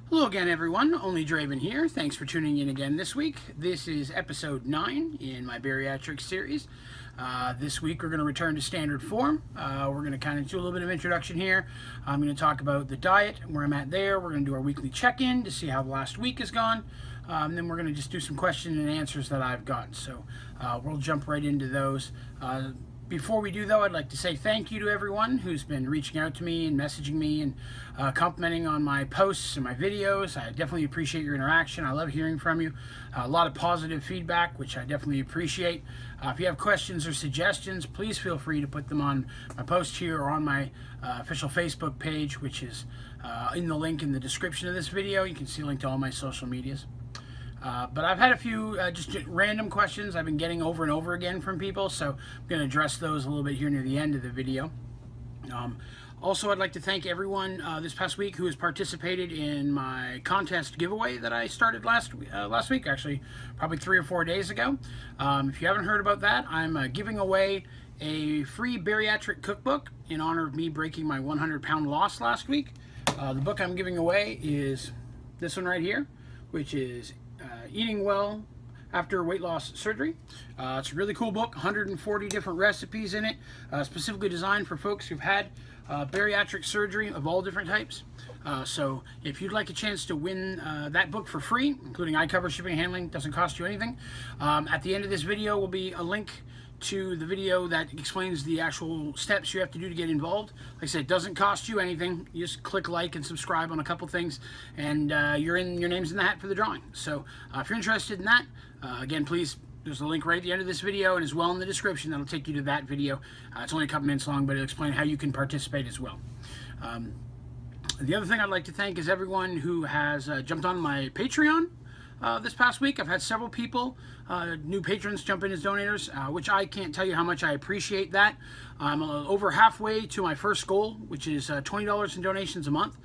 Hello again, everyone. Onlydraven here. Thanks for tuning in again this week. This is episode 9 in my bariatric series. This week we're going to return to standard form. We're going to kind of do a little bit of introduction here. I'm going to talk about the diet and where I'm at there. We're going to do our weekly check-in to see how the last week has gone. Then we're going to just do some questions and answers that I've gotten. So we'll jump right into those. Before we do, though, I'd like to say thank you to everyone who's been reaching out to me and messaging me and complimenting on my posts and my videos. I definitely appreciate your interaction. I love hearing from you. A lot of positive feedback, which I definitely appreciate. If you have questions or suggestions, please feel free to put them on my post here or on my official Facebook page, which is in the link in the description of this video. You can see a link to all my social medias. But I've had a few just random questions I've been getting over and over again from people, so I'm going to address those a little bit here near the end of the video. Also, I'd like to thank everyone this past week who has participated in my contest giveaway that I started last week, actually probably 3 or 4 days ago. If you haven't heard about that, I'm giving away a free bariatric cookbook in honor of me breaking my 100-pound loss last week. The book I'm giving away is this one right here, which is Eating Well After Weight Loss Surgery. It's a really cool book, 140 different recipes in it, specifically designed for folks who've had bariatric surgery of all different types. So if you'd like a chance to win that book for free, including I cover shipping and handling, doesn't cost you anything. At the end of this video will be a link to the video that explains the actual steps you have to do to get involved. Like I said, it doesn't cost you anything. You just click like and subscribe on a couple things, and your name's in the hat for the drawing. So if you're interested in that, again, please, there's a link right at the end of this video and as well in the description that'll take you to that video. It's only a couple minutes long, but it'll explain how you can participate as well. The other thing I'd like to thank is everyone who has jumped on my Patreon. This past week, I've had several people, new patrons, jump in as donators, which I can't tell you how much I appreciate that. I'm over halfway to my first goal, which is $20 in donations a month.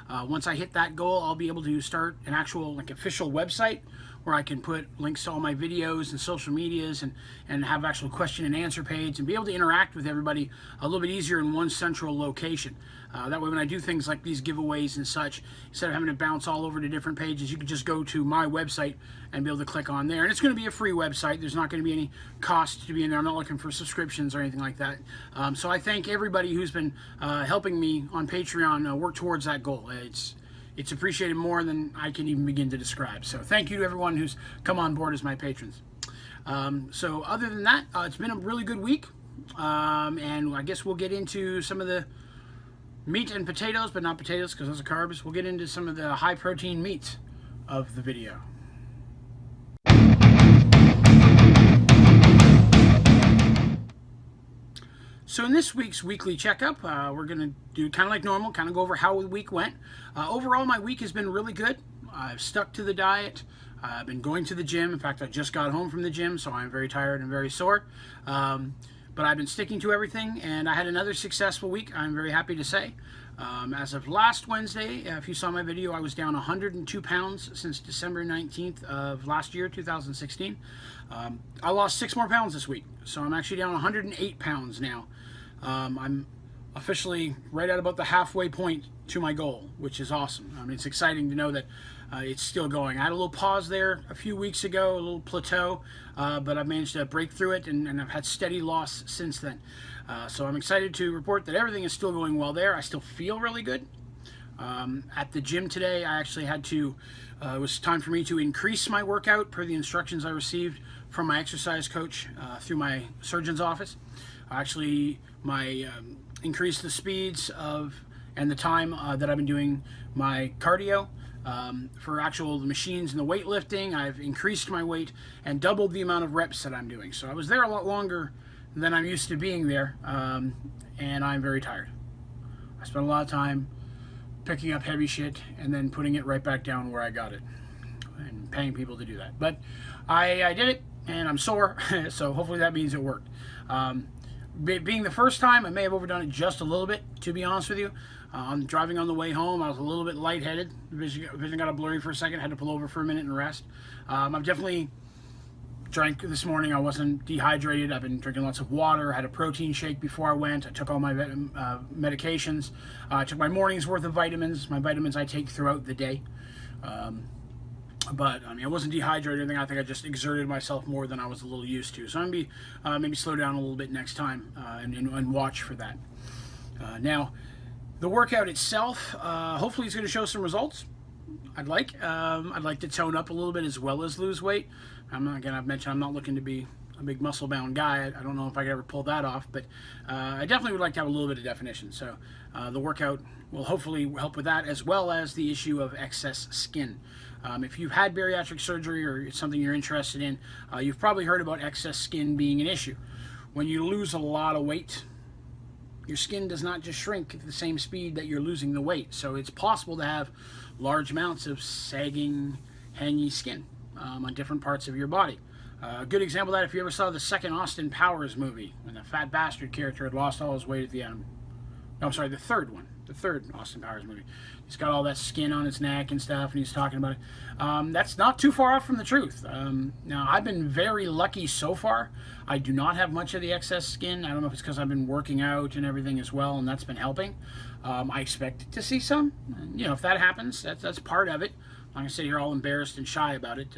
Once I hit that goal, I'll be able to start an actual official website where I can put links to all my videos and social medias and have actual question and answer page and be able to interact with everybody a little bit easier in one central location. That way when I do things like these giveaways and such, instead of having to bounce all over to different pages, you can just go to my website and be able to click on there. And it's going to be a free website. There's not going to be any cost to be in there. I'm not looking for subscriptions or anything like that. So I thank everybody who's been helping me on Patreon work towards that goal. It's appreciated more than I can even begin to describe. So thank you to everyone who's come on board as my patrons. So other than that, it's been a really good week. And I guess we'll get into some of the meat and potatoes, but not potatoes because those are carbs. We'll get into some of the high protein meats of the video. So in this week's weekly checkup, we're going to do kind of like normal, kind of go over how the week went. Overall, my week has been really good. I've stuck to the diet. I've been going to the gym. In fact, I just got home from the gym, so I'm very tired and very sore. But I've been sticking to everything, and I had another successful week, I'm very happy to say. As of last Wednesday, if you saw my video, I was down 102 pounds since December 19th of last year, 2016. I lost 6 more pounds this week, so I'm actually down 108 pounds now. I'm officially right at about the halfway point to my goal, which is awesome. I mean, it's exciting to know that it's still going. I had a little pause there a few weeks ago, a little plateau, but I've managed to break through it, and I've had steady loss since then. So I'm excited to report that everything is still going well there. I still feel really good. At the gym today, I actually had to, it was time for me to increase my workout per the instructions I received from my exercise coach through my surgeon's office. Actually, increased the speeds and the time that I've been doing my cardio. For actual machines and the weightlifting, I've increased my weight and doubled the amount of reps that I'm doing. So I was there a lot longer than I'm used to being there, and I'm very tired. I spent a lot of time picking up heavy shit and then putting it right back down where I got it and paying people to do that. But I did it, and I'm sore, so hopefully that means it worked. Being the first time, I may have overdone it just a little bit, to be honest with you. Driving on the way home, I was a little bit lightheaded. Vision got blurry for a second. Had to pull over for a minute and rest. I've definitely drank this morning. I wasn't dehydrated. I've been drinking lots of water. I had a protein shake before I went. I took all my medications. I took my morning's worth of vitamins. My vitamins I take throughout the day. But I mean, I wasn't dehydrated or anything. I think I just exerted myself more than I was a little used to. So I'm gonna be maybe slow down a little bit next time and watch for that. Now, the workout itself, hopefully, it's going to show some results. I'd like to tone up a little bit as well as lose weight. I've mentioned I'm not looking to be a big muscle-bound guy. I don't know if I could ever pull that off, but I definitely would like to have a little bit of definition. So the workout will hopefully help with that, as well as the issue of excess skin. If you've had bariatric surgery or it's something you're interested in, you've probably heard about excess skin being an issue. When you lose a lot of weight, your skin does not just shrink at the same speed that you're losing the weight. So it's possible to have large amounts of sagging, hangy skin on different parts of your body. A good example of that, if you ever saw the second Austin Powers movie, when the fat bastard character had lost all his weight at the end. No, I'm sorry, the third one. The third Austin Powers movie. He's got all that skin on his neck and stuff, and he's talking about it. That's not too far off from the truth. Now, I've been very lucky so far. I do not have much of the excess skin. I don't know if it's because I've been working out and everything as well, and that's been helping. I expect to see some. And, if that happens, that's part of it. I'm going to sit here all embarrassed and shy about it.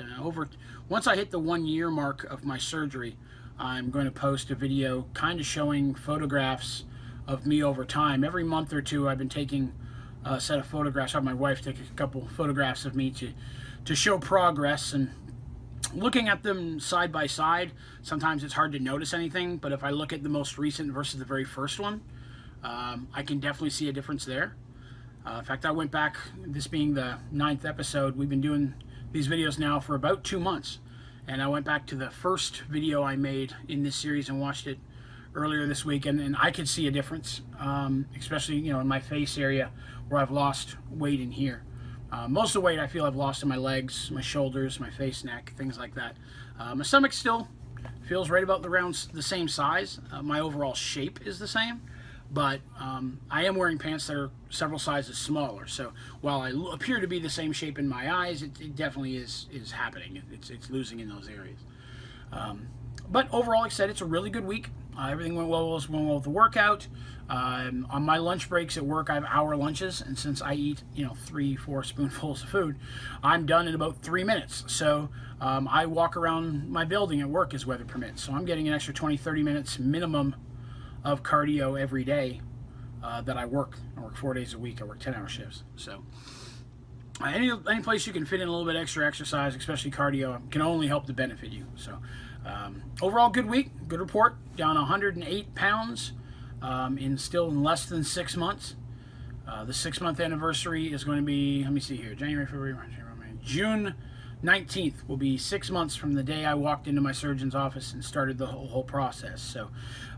Once I hit the 1 year mark of my surgery, I'm going to post a video kind of showing photographs of me over time. Every month or two, I've been taking a set of photographs. I have my wife take a couple photographs of me to show progress, and looking at them side by side, sometimes it's hard to notice anything, but if I look at the most recent versus the very first one, I can definitely see a difference there. In fact, I went back, this being the 9th episode, we've been doing these videos now for about 2 months, and I went back to the first video I made in this series and watched it earlier this week, and I could see a difference, especially in my face area where I've lost weight in here. Most of the weight I feel I've lost in my legs, my shoulders, my face, neck, things like that. My stomach still feels right about around the same size. My overall shape is the same, but I am wearing pants that are several sizes smaller. So while I appear to be the same shape in my eyes, it definitely is happening. It's losing in those areas. But overall, like I said, it's a really good week. Everything went well with the workout. On my lunch breaks at work, I have hour lunches, and since I eat 3-4 spoonfuls of food, I'm done in about 3 minutes. So I walk around my building at work as weather permits. So I'm getting an extra 20-30 minutes minimum of cardio every day that I work. I work 4 days a week. I work 10-hour shifts. So any place you can fit in a little bit extra exercise, especially cardio, can only help to benefit you. So overall, good week, good report. Down 108 pounds in less than 6 months. The 6-month anniversary is going to be, let me see here, January, February, March, April, May. June 19th will be 6 months from the day I walked into my surgeon's office and started the whole process. So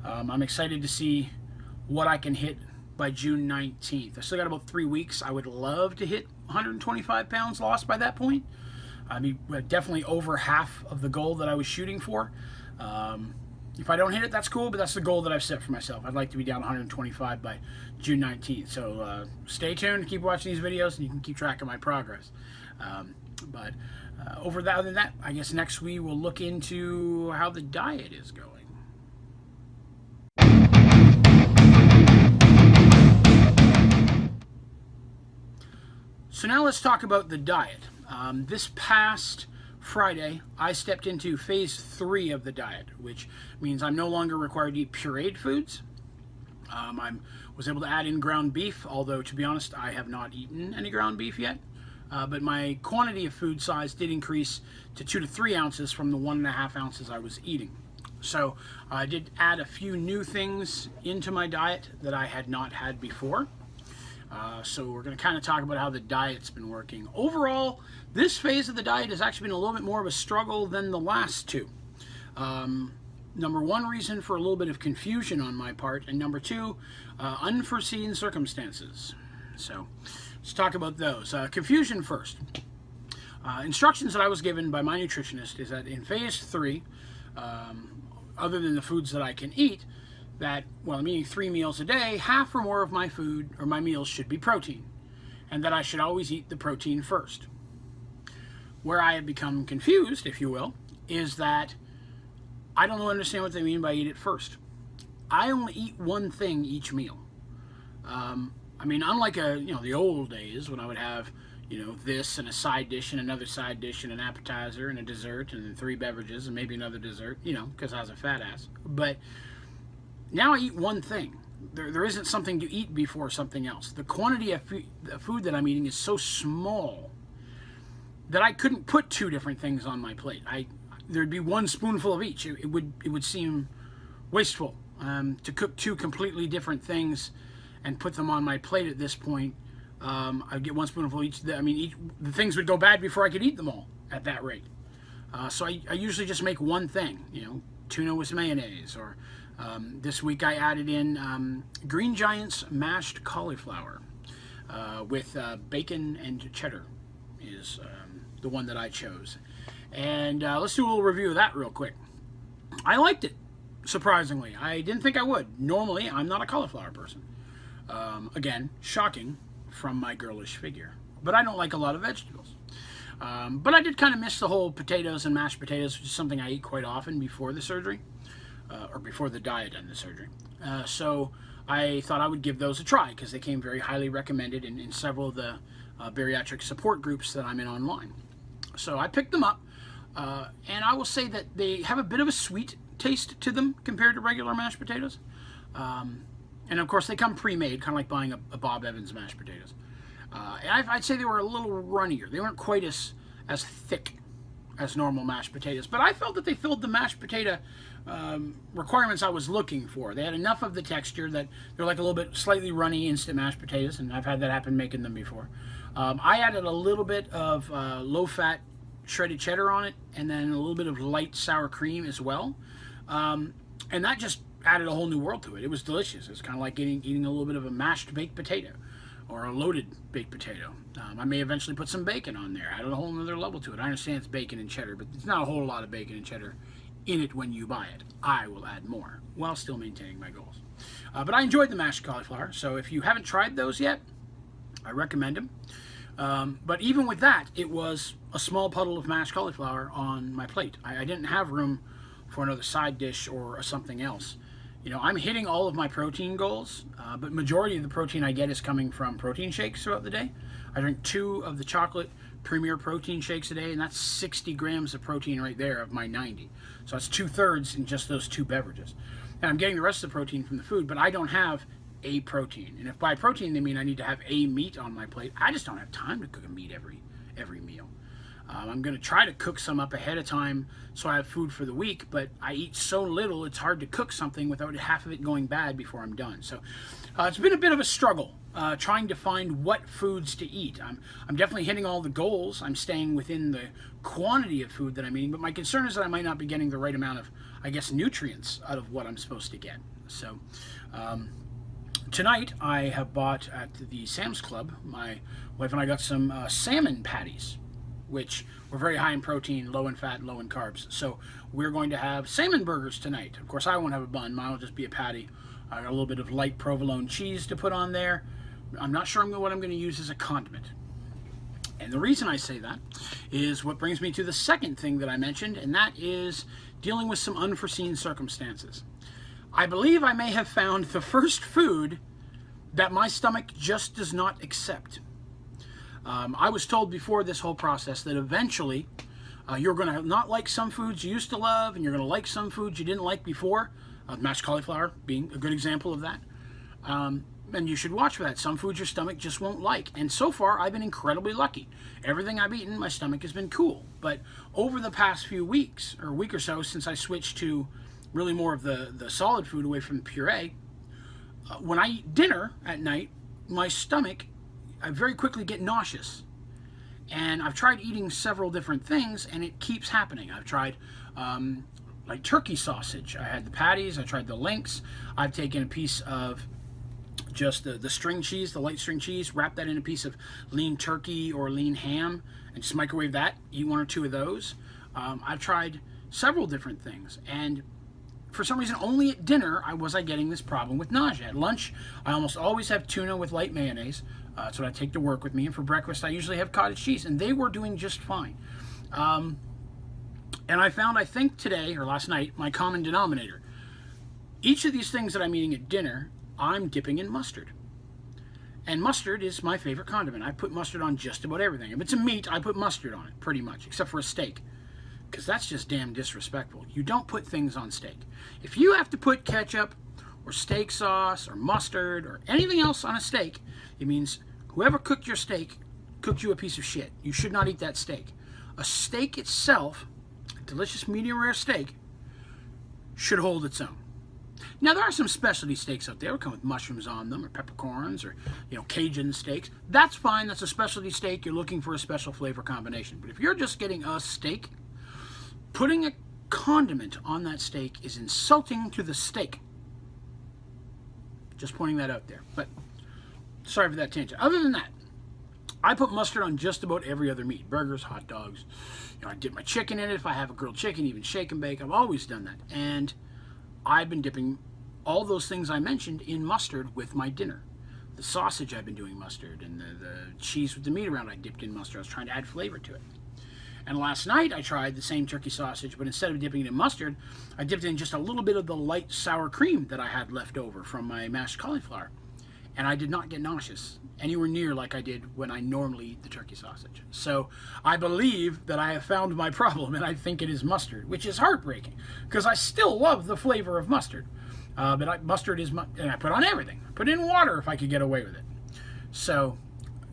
I'm excited to see what I can hit by June 19th. I still got about 3 weeks. I would love to hit 125 pounds lost by that point. I mean, definitely over half of the goal that I was shooting for. If I don't hit it, that's cool, but that's the goal that I've set for myself. I'd like to be down 125 by June 19th. So stay tuned, keep watching these videos, and you can keep track of my progress. Other than that, I guess next we will look into how the diet is going. So now let's talk about the diet. This past Friday, I stepped into phase 3 of the diet, which means I'm no longer required to eat pureed foods. I was able to add in ground beef, although to be honest, I have not eaten any ground beef yet. But my quantity of food size did increase to 2 to 3 ounces from the 1.5 ounces I was eating. So I did add a few new things into my diet that I had not had before. So we're going to kind of talk about how the diet's been working. Overall, this phase of the diet has actually been a little bit more of a struggle than the last two. Number one reason for a little bit of confusion on my part, and number two, unforeseen circumstances. So let's talk about those. Confusion first. Instructions that I was given by my nutritionist is that in phase 3, other than the foods that I can eat, that, well, I'm eating 3 meals a day, half or more of my food or my meals should be protein, and that I should always eat the protein first. Where I have become confused, if you will, is that I don't understand what they mean by eat it first. I only eat one thing each meal. I mean, unlike the old days when I would have, this and a side dish and another side dish and an appetizer and a dessert and then 3 beverages and maybe another dessert, because I was a fat ass. But now I eat one thing. There isn't something to eat before something else. The quantity of food that I'm eating is so small that I couldn't put 2 different things on my plate. There'd be 1 spoonful of each. It would seem wasteful to cook 2 completely different things and put them on my plate at this point. I'd get 1 spoonful of each. The things would go bad before I could eat them all at that rate. So I usually just make one thing, tuna with mayonnaise, or this week I added in Green Giant's mashed cauliflower with bacon and cheddar is the one that I chose. And let's do a little review of that real quick. I liked it, surprisingly. I didn't think I would. Normally, I'm not a cauliflower person. Again, shocking from my girlish figure. But I don't like a lot of vegetables. But I did kind of miss the whole potatoes and mashed potatoes, which is something I eat quite often before the surgery, or before the diet and the surgery. So I thought I would give those a try because they came very highly recommended in several of the bariatric support groups that I'm in online. So I picked them up, and I will say that they have a bit of a sweet taste to them compared to regular mashed potatoes. And of course they come pre-made, kind of like buying a Bob Evans mashed potatoes. And I'd say they were a little runnier. They weren't quite as thick as normal mashed potatoes, but I felt that they filled the mashed potato requirements I was looking for. They had enough of the texture that they're like a little bit slightly runny instant mashed potatoes, and I've had that happen making them before. I added a little bit of low-fat shredded cheddar on it, and then a little bit of light sour cream as well. And that just added a whole new world to it. It was delicious. It's kind of like eating a little bit of a mashed baked potato or a loaded baked potato. I may eventually put some bacon on there, add a whole another level to it. I understand it's bacon and cheddar, but it's not a whole lot of bacon and cheddar in it when you buy it. I will add more while still maintaining my goals. But I enjoyed the mashed cauliflower, so if you haven't tried those yet, I recommend them. But even with that, it was a small puddle of mashed cauliflower on my plate. I didn't have room for another side dish or something else. I'm hitting all of my protein goals, but majority of the protein I get is coming from protein shakes throughout the day. I drink 2 of the chocolate Premier protein shakes a day, and that's 60 grams of protein right there of my 90. So that's 2/3 in just those 2 beverages. And I'm getting the rest of the protein from the food, but I don't have a protein. And if by protein they mean I need to have a meat on my plate, I just don't have time to cook a meat every meal. I'm going to try to cook some up ahead of time so I have food for the week, but I eat so little it's hard to cook something without half of it going bad before I'm done. So it's been a bit of a struggle trying to find what foods to eat. I'm definitely hitting all the goals. I'm staying within the quantity of food that I'm eating, but my concern is that I might not be getting the right amount of, nutrients out of what I'm supposed to get. So tonight I have bought at the Sam's Club, my wife and I got some salmon patties, which were very high in protein, low in fat, low in carbs. So we're going to have salmon burgers tonight. Of course, I won't have a bun. Mine will just be a patty. I got a little bit of light provolone cheese to put on there. I'm not sure what I'm going to use as a condiment. And the reason I say that is what brings me to the second thing that I mentioned, and that is dealing with some unforeseen circumstances. I believe I may have found the first food that my stomach just does not accept. I was told before this whole process that eventually you're going to not like some foods you used to love, and you're going to like some foods you didn't like before, mashed cauliflower being a good example of that. And you should watch for that. Some foods your stomach just won't like. And so far, I've been incredibly lucky. Everything I've eaten, my stomach has been cool. But over the past few weeks, or week or so, since I switched to really more of the solid food away from the puree, when I eat dinner at night, my stomach, I very quickly get nauseous. And I've tried eating several different things, and it keeps happening. I've tried like turkey sausage. I had the patties. I tried the links. I've taken a piece of just the string cheese, the light string cheese, wrap that in a piece of lean turkey or lean ham, and just microwave that, eat 1 or 2 of those. I've tried several different things, and for some reason, only at dinner was I getting this problem with nausea. At lunch, I almost always have tuna with light mayonnaise. That's what I take to work with me. And for breakfast, I usually have cottage cheese. And they were doing just fine. And I found, I think today, or last night, my common denominator. Each of these things that I'm eating at dinner, I'm dipping in mustard. And mustard is my favorite condiment. I put mustard on just about everything. If it's a meat, I put mustard on it, pretty much, except for a steak. Because that's just damn disrespectful. You don't put things on steak. If you have to put ketchup or steak sauce or mustard or anything else on a steak, it means whoever cooked your steak cooked you a piece of shit. You should not eat that steak. A steak itself, a delicious medium rare steak, should hold its own. Now, there are some specialty steaks out there that come with mushrooms on them or peppercorns or, Cajun steaks. That's fine. That's a specialty steak. You're looking for a special flavor combination. But if you're just getting a steak, putting a condiment on that steak is insulting to the steak. Just pointing that out there. But sorry for that tangent. Other than that, I put mustard on just about every other meat. Burgers, hot dogs. I dip my chicken in it. If I have a grilled chicken, even shake and bake. I've always done that. And I've been dipping all those things I mentioned in mustard with my dinner. The sausage, I've been doing mustard. And the cheese with the meat around, I dipped in mustard. I was trying to add flavor to it. And last night I tried the same turkey sausage, but instead of dipping it in mustard, I dipped it in just a little bit of the light sour cream that I had left over from my mashed cauliflower. And I did not get nauseous anywhere near like I did when I normally eat the turkey sausage. So I believe that I have found my problem, and I think it is mustard, which is heartbreaking because I still love the flavor of mustard. Mustard is, and I put on everything. I put it in water if I could get away with it. So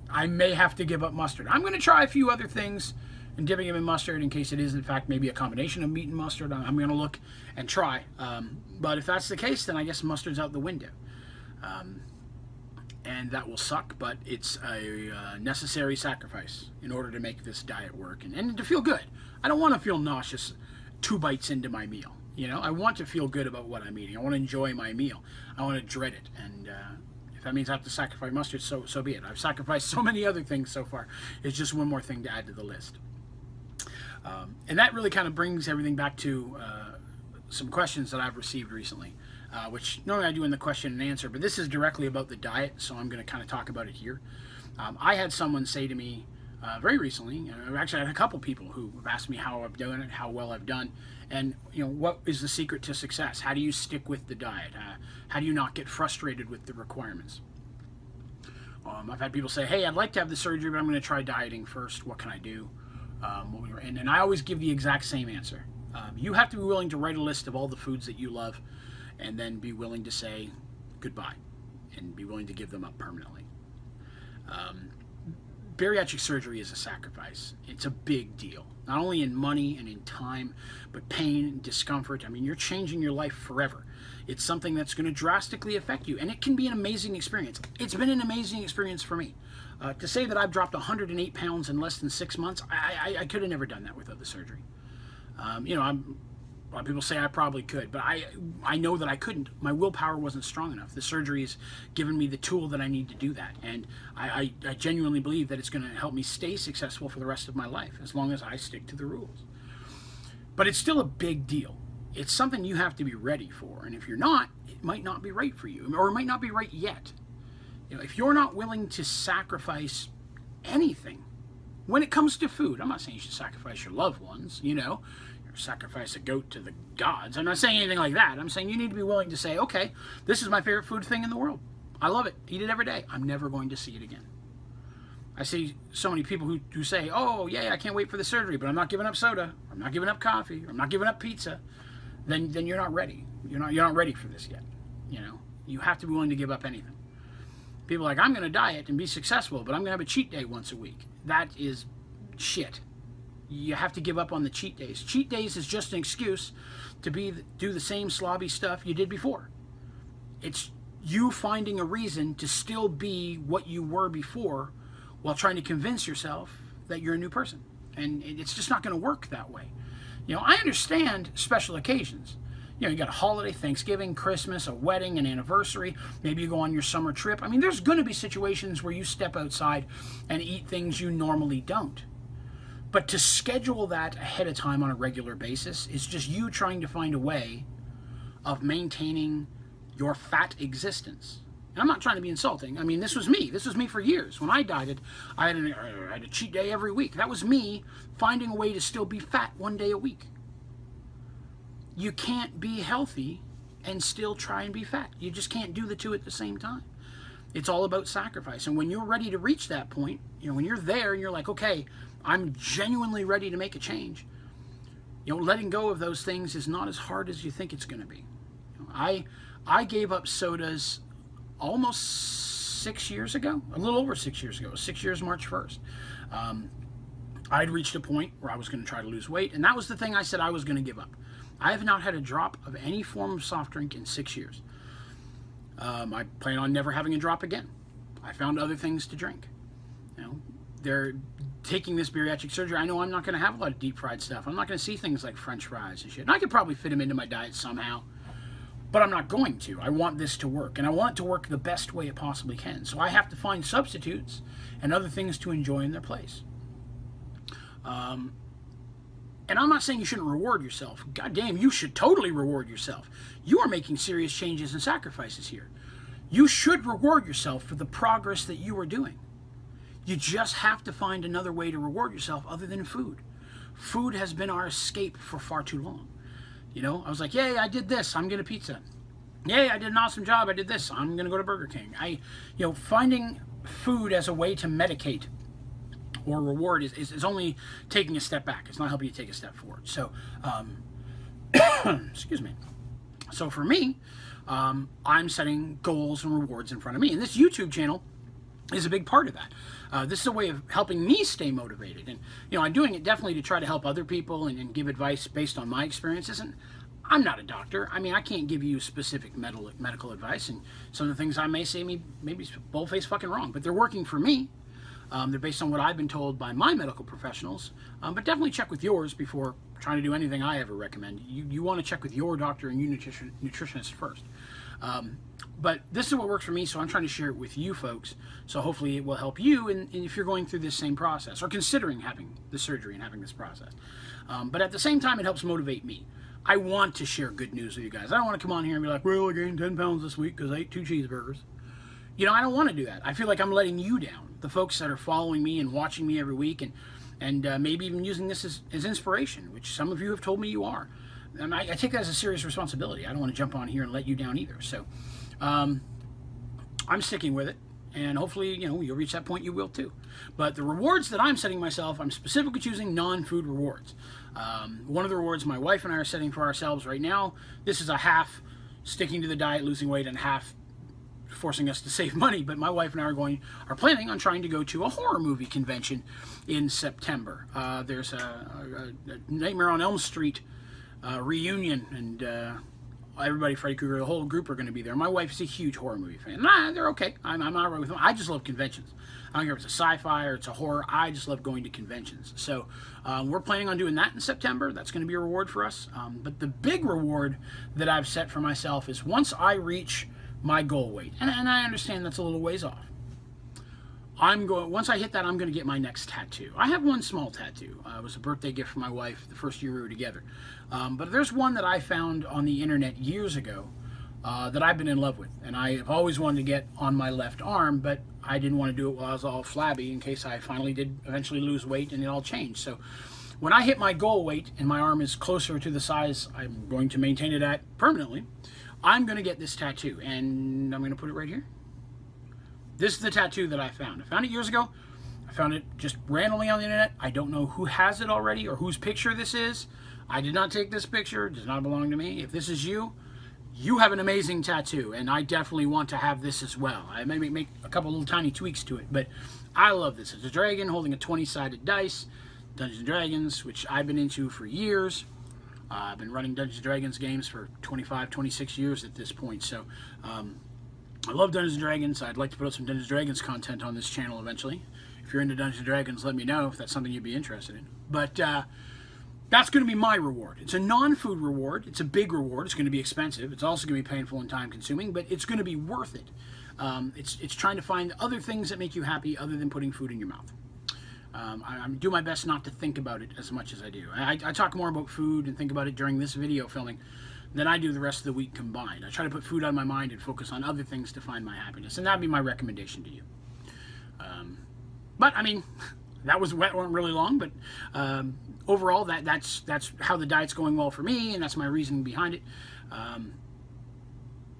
I may have to give up mustard. I'm going to try a few other things and dipping them in mustard in case it is in fact maybe a combination of meat and mustard. I'm going to look and try. But if that's the case, then I guess mustard's out the window. And that will suck, but it's a necessary sacrifice in order to make this diet work and to feel good. I don't want to feel nauseous 2 bites into my meal. I want to feel good about what I'm eating. I want to enjoy my meal. I want to dread it. And if that means I have to sacrifice mustard, so be it. I've sacrificed so many other things so far. It's just one more thing to add to the list. And that really kind of brings everything back to some questions that I've received recently, which normally I do in the question and answer, but this is directly about the diet, so I'm going to kind of talk about it here. I had someone say to me very recently, actually I had a couple people who have asked me how I'm doing it, how well I've done, and what is the secret to success? How do you stick with the diet? How do you not get frustrated with the requirements? I've had people say, hey, I'd like to have the surgery, but I'm going to try dieting first. What can I do? And I always give the exact same answer. You have to be willing to write a list of all the foods that you love and then be willing to say goodbye and be willing to give them up permanently. Bariatric surgery is a sacrifice. It's a big deal, not only in money and in time, but pain and discomfort. I mean, you're changing your life forever. It's something that's going to drastically affect you, and it can be an amazing experience. It's been an amazing experience for me. To say that I've dropped 108 pounds in less than 6 months, I could have never done that without the surgery. A lot of people say I probably could, but I know that I couldn't. My willpower wasn't strong enough. The surgery has given me the tool that I need to do that, and I genuinely believe that it's going to help me stay successful for the rest of my life, as long as I stick to the rules. But it's still a big deal. It's something you have to be ready for, and if you're not, it might not be right for you, or it might not be right yet. If you're not willing to sacrifice anything when it comes to food, I'm not saying you should sacrifice your loved ones, or sacrifice a goat to the gods. I'm not saying anything like that. I'm saying you need to be willing to say, okay, this is my favorite food thing in the world. I love it. Eat it every day. I'm never going to see it again. I see so many people who say, oh, yeah, I can't wait for the surgery, but I'm not giving up soda. I'm not giving up coffee. I'm not giving up pizza. Then you're not ready. You're not ready for this yet. You have to be willing to give up anything. People are like, I'm going to diet and be successful, but I'm going to have a cheat day once a week. That is shit. You have to give up on the cheat days. Cheat days is just an excuse to do the same slobby stuff you did before. It's you finding a reason to still be what you were before while trying to convince yourself that you're a new person. And it's just not going to work that way. I understand special occasions. You got a holiday, Thanksgiving, Christmas, a wedding, an anniversary. Maybe you go on your summer trip. I mean, there's going to be situations where you step outside and eat things you normally don't. But to schedule that ahead of time on a regular basis is just you trying to find a way of maintaining your fat existence. And I'm not trying to be insulting. I mean, this was me. This was me for years. When I dieted, I had a cheat day every week. That was me finding a way to still be fat one day a week. You can't be healthy and still try and be fat. You just can't do the two at the same time. It's all about sacrifice. And when you're ready to reach that point, when you're there and you're like, okay, I'm genuinely ready to make a change, letting go of those things is not as hard as you think it's going to be. I gave up sodas almost 6 years ago, a little over 6 years ago, 6 years March 1st. I'd reached a point where I was going to try to lose weight, and that was the thing I said I was going to give up. I have not had a drop of any form of soft drink in 6 years. I plan on never having a drop again. I found other things to drink. They're taking this bariatric surgery. I know I'm not going to have a lot of deep fried stuff. I'm not going to see things like French fries and shit. And I could probably fit them into my diet somehow, but I'm not going to. I want this to work, and I want it to work the best way it possibly can. So I have to find substitutes and other things to enjoy in their place. And I'm not saying you shouldn't reward yourself. God damn, you should totally reward yourself. You are making serious changes and sacrifices here. You should reward yourself for the progress that you are doing. You just have to find another way to reward yourself other than food. Food has been our escape for far too long. I was like, yay, I did this, I'm getting a pizza. Yay, I did an awesome job, I did this, I'm going to go to Burger King. Finding food as a way to medicate or reward is only taking a step back. It's not helping you take a step forward. So, excuse me. So for me, I'm setting goals and rewards in front of me. And this YouTube channel is a big part of that. This is a way of helping me stay motivated. And, I'm doing it definitely to try to help other people and give advice based on my experiences. And I'm not a doctor. I mean, I can't give you specific medical advice. And some of the things I may say maybe bold-faced fucking wrong. But they're working for me. They're based on what I've been told by my medical professionals, but definitely check with yours before trying to do anything I ever recommend. You want to check with your doctor and your nutritionist first. But this is what works for me, so I'm trying to share it with you folks, so hopefully it will help you if you're going through this same process, or considering having the surgery and having this process. But at the same time, it helps motivate me. I want to share good news with you guys. I don't want to come on here and be like, well, I gained 10 pounds this week because I ate 2 cheeseburgers. I don't want to do that. I feel like I'm letting you down, the folks that are following me and watching me every week, and maybe even using this as inspiration, which some of you have told me you are. And I take that as a serious responsibility. I don't want to jump on here and let you down either. So I'm sticking with it, and hopefully, you'll reach that point, you will too. But the rewards that I'm setting myself, I'm specifically choosing non-food rewards. One of the rewards my wife and I are setting for ourselves right now, this is a half sticking to the diet, losing weight, and half forcing us to save money. But my wife and I are planning on trying to go to a horror movie convention in September. There's a Nightmare on Elm Street reunion, and everybody, Freddy Krueger, the whole group are going to be there. My wife is a huge horror movie fan. They're okay. I'm all right with them. I just love conventions. I don't care if it's a sci-fi or it's a horror. I just love going to conventions. So we're planning on doing that in September. That's going to be a reward for us. But the big reward that I've set for myself is once I reach my goal weight, and I understand that's a little ways off. Once I hit that, I'm going to get my next tattoo. I have one small tattoo. It was a birthday gift from my wife the first year we were together. But there's one that I found on the internet years ago that I've been in love with. And I have always wanted to get on my left arm, but I didn't want to do it while I was all flabby in case I finally did eventually lose weight and it all changed. So when I hit my goal weight and my arm is closer to the size I'm going to maintain it at permanently, I'm going to get this tattoo, and I'm going to put it right here. This is the tattoo that I found. I found it years ago. I found it just randomly on the internet. I don't know who has it already or whose picture this is. I did not take this picture. It does not belong to me. If this is you, you have an amazing tattoo, and I definitely want to have this as well. I may make a couple little tiny tweaks to it, but I love this. It's a dragon holding a 20-sided dice, Dungeons & Dragons, which I've been into for years. I've been running Dungeons & Dragons games for 25, 26 years at this point, so I love Dungeons & Dragons. I'd like to put up some Dungeons & Dragons content on this channel eventually. If you're into Dungeons & Dragons, let me know if that's something you'd be interested in. But that's going to be my reward. It's a non-food reward. It's a big reward. It's going to be expensive. It's also going to be painful and time-consuming, but it's going to be worth it. It's trying to find other things that make you happy other than putting food in your mouth. I'm doing my best not to think about it as much as I do. I talk more about food and think about it during this video filming than I do the rest of the week combined. I try to put food on my mind and focus on other things to find my happiness, and that'd be my recommendation to you. But I mean, that went really long, but overall, that's how the diet's going well for me, and that's my reasoning behind it.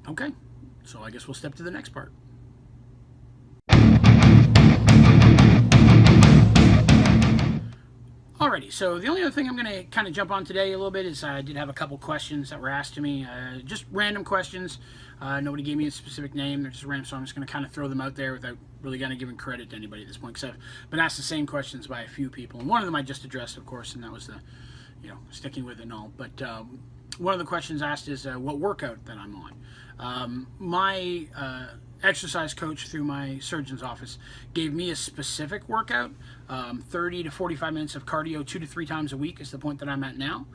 Okay, so I guess we'll step to the next part. Alrighty, so the only other thing I'm going to kind of jump on today a little bit is I did have a couple questions that were asked to me, just random questions. Nobody gave me a specific name, they're just random, so I'm just going to kind of throw them out there without really kind of giving credit to anybody at this point, because I've been asked the same questions by a few people, and one of them I just addressed, of course, and that was the, sticking with it and all, but one of the questions asked is what workout that I'm on. My exercise coach through my surgeon's office gave me a specific workout, 30 to 45 minutes of cardio 2 to 3 times a week is the point that I'm at now.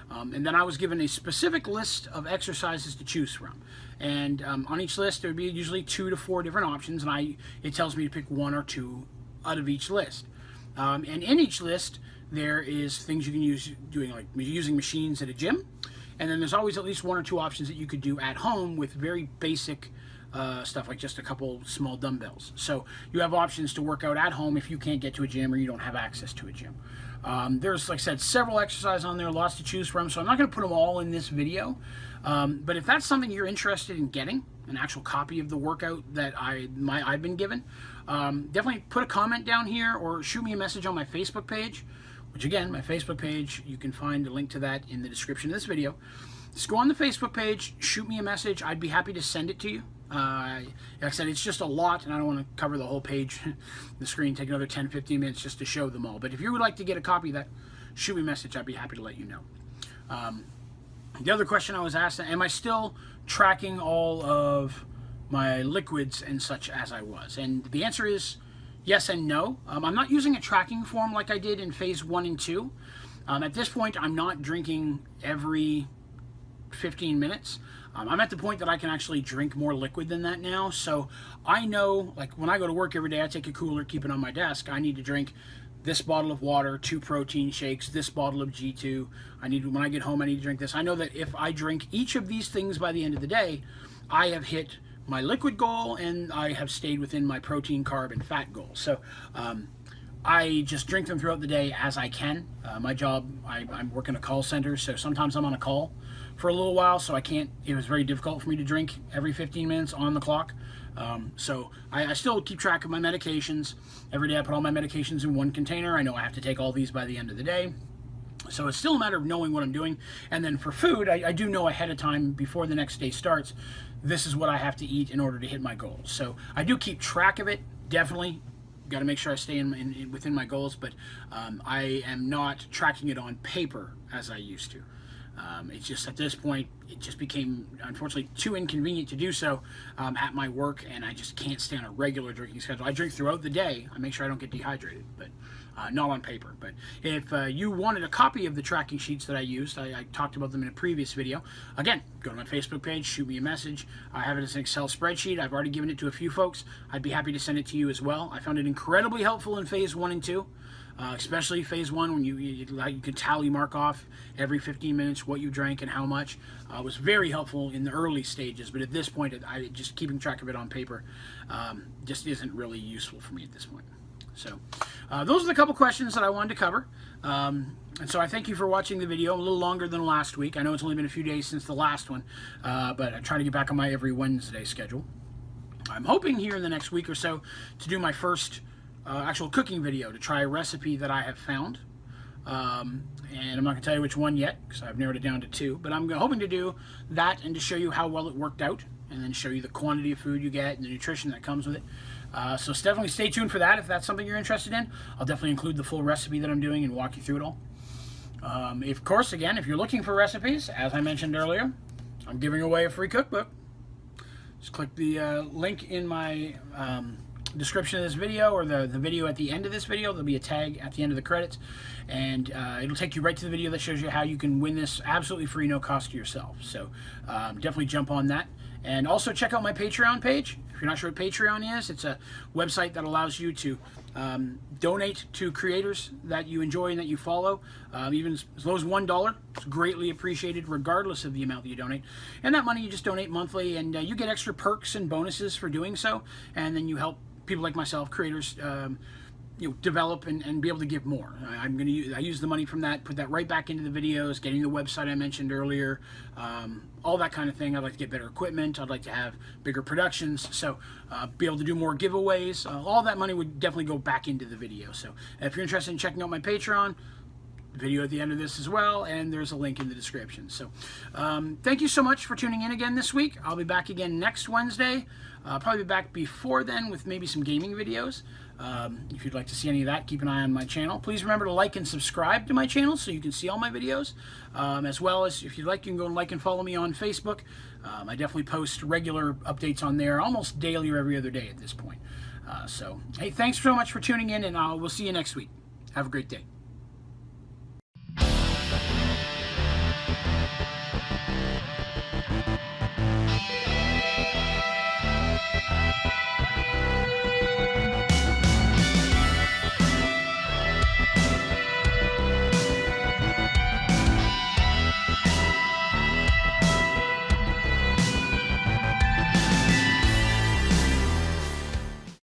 And then I was given a specific list of exercises to choose from. And on each list there would be usually 2 to 4 different options, and it tells me to pick 1 or 2 out of each list. And in each list there is things you can use using machines at a gym, and then there's always at least 1 or 2 options that you could do at home with very basic stuff like just a couple small dumbbells. So you have options to work out at home if you can't get to a gym or you don't have access to a gym. There's, like I said, several exercises on there, lots to choose from, so I'm not going to put them all in this video. But if that's something you're interested in getting, an actual copy of the workout that I've been given, definitely put a comment down here or shoot me a message on my Facebook page, which again, my Facebook page, you can find a link to that in the description of this video. Just go on the Facebook page, shoot me a message. I'd be happy to send it to you. Like I said, it's just a lot, and I don't want to cover the whole page, the screen, take another 10-15 minutes just to show them all. But if you would like to get a copy of that, shoot me a message. I'd be happy to let you know. The other question I was asked, am I still tracking all of my liquids and such as I was? And the answer is yes and no. I'm not using a tracking form like I did in phase 1 and 2. At this point, I'm not drinking every 15 minutes. I'm at the point that I can actually drink more liquid than that now. So I know, like when I go to work every day, I take a cooler, keep it on my desk. I need to drink this bottle of water, 2 protein shakes, this bottle of G2. When I get home, I need to drink this. I know that if I drink each of these things by the end of the day, I have hit my liquid goal and I have stayed within my protein, carb, and fat goal. So I just drink them throughout the day as I can. My job, I'm working a call center, so sometimes I'm on a call for a little while, so it was very difficult for me to drink every 15 minutes on the clock. So I still keep track of my medications. Every day I put all my medications in 1 container. I know I have to take all these by the end of the day. So it's still a matter of knowing what I'm doing. And then for food, I do know ahead of time before the next day starts, this is what I have to eat in order to hit my goals. So I do keep track of it, definitely. Got to make sure I stay within my goals, but I am not tracking it on paper as I used to. It's just at this point, it just became, unfortunately, too inconvenient to do so at my work, and I just can't stay on a regular drinking schedule. I drink throughout the day. I make sure I don't get dehydrated, but not on paper. But if you wanted a copy of the tracking sheets that I used, I talked about them in a previous video. Again, go to my Facebook page, shoot me a message. I have it as an Excel spreadsheet. I've already given it to a few folks. I'd be happy to send it to you as well. I found it incredibly helpful in phase 1 and 2. Especially phase 1 when you could tally mark off every 15 minutes what you drank and how much. Was very helpful in the early stages, but at this point, just keeping track of it on paper just isn't really useful for me at this point. So those are the couple questions that I wanted to cover. And so I thank you for watching the video. A little longer than last week. I know it's only been a few days since the last one, but I try to get back on my every Wednesday schedule. I'm hoping here in the next week or so to do my first actual cooking video to try a recipe that I have found. And I'm not going to tell you which one yet because I've narrowed it down to 2. But I'm hoping to do that and to show you how well it worked out and then show you the quantity of food you get and the nutrition that comes with it. So definitely stay tuned for that if that's something you're interested in. I'll definitely include the full recipe that I'm doing and walk you through it all. Of course, again, if you're looking for recipes, as I mentioned earlier, I'm giving away a free cookbook. Just click the link in my description of this video or the video at the end of this video. There'll be a tag at the end of the credits, and it'll take you right to the video that shows you how you can win this absolutely free, no cost to yourself. So definitely jump on that. And also check out my Patreon page. If you're not sure what Patreon is, it's a website that allows you to Donate to creators that you enjoy and that you follow. Even as low as $1, it's greatly appreciated regardless of the amount that you donate. And that money you just donate monthly, and you get extra perks and bonuses for doing so. And then you help people like myself, creators, develop and be able to give more. I use the money from that, put that right back into the videos, getting the website I mentioned earlier, all that kind of thing. I'd like to get better equipment. I'd like to have bigger productions, so be able to do more giveaways. All that money would definitely go back into the video. So if you're interested in checking out my Patreon, video at the end of this as well, and there's a link in the description. So thank you so much for tuning in again this week. I'll be back again next Wednesday. Probably be back before then with maybe some gaming videos. If you'd like to see any of that, keep an eye on my channel. Please remember to like and subscribe to my channel so you can see all my videos. As well as, if you'd like, you can go and like and follow me on Facebook. I definitely post regular updates on there almost daily or every other day at this point. So, hey, thanks so much for tuning in, and we'll see you next week. Have a great day.